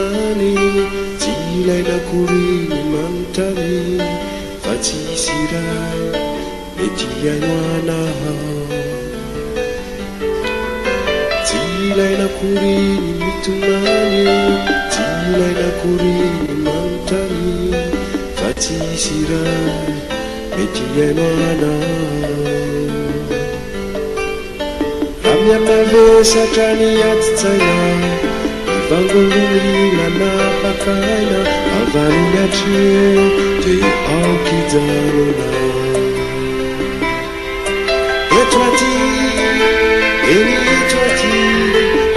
mitomany tsy ilaina kory ny manontany fa tsisy raha mety haino anao tsy ilaina kory ny mitomany tsy ilaina kory ny manontany fa tsisy raha mety haino anao miamavesatra ny atitsaina ivangolomina napakaina avalony atreo te aokijanona eto aty eny eto aty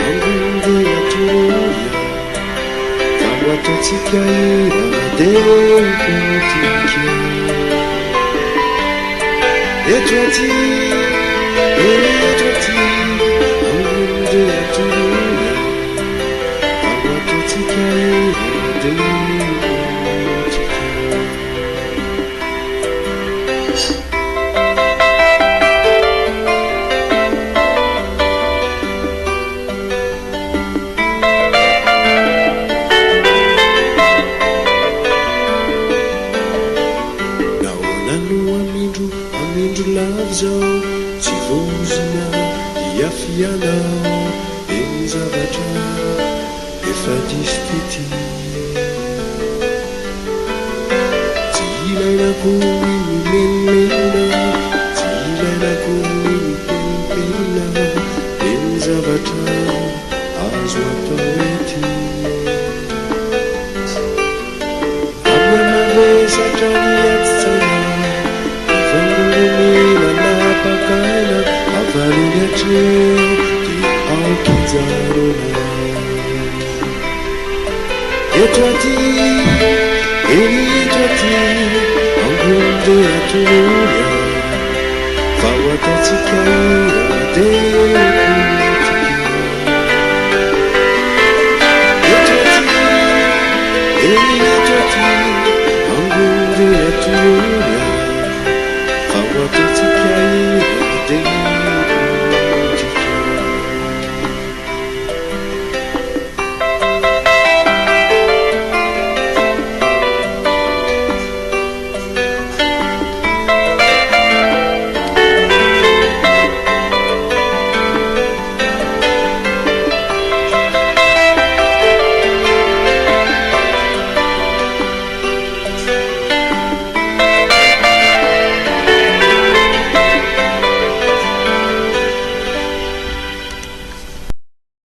ambonde atoya fa ho ataotsika ira de kotika eto aty eny eto aty amindro lavy zao tsy vozona iafianao eny zavatra efa diso tety tsy ilaina kory mimenimena tsy ilaina kory mipenipena eny zavatra azo atao ety amiamavesatra ny atitsaina ivangolomina napakaina avalony atreo te aokijanona eto aty eny eto aty ambonde atoya fa ho ataotsika ira de kotika eto aty eny eto aty ambonde atoya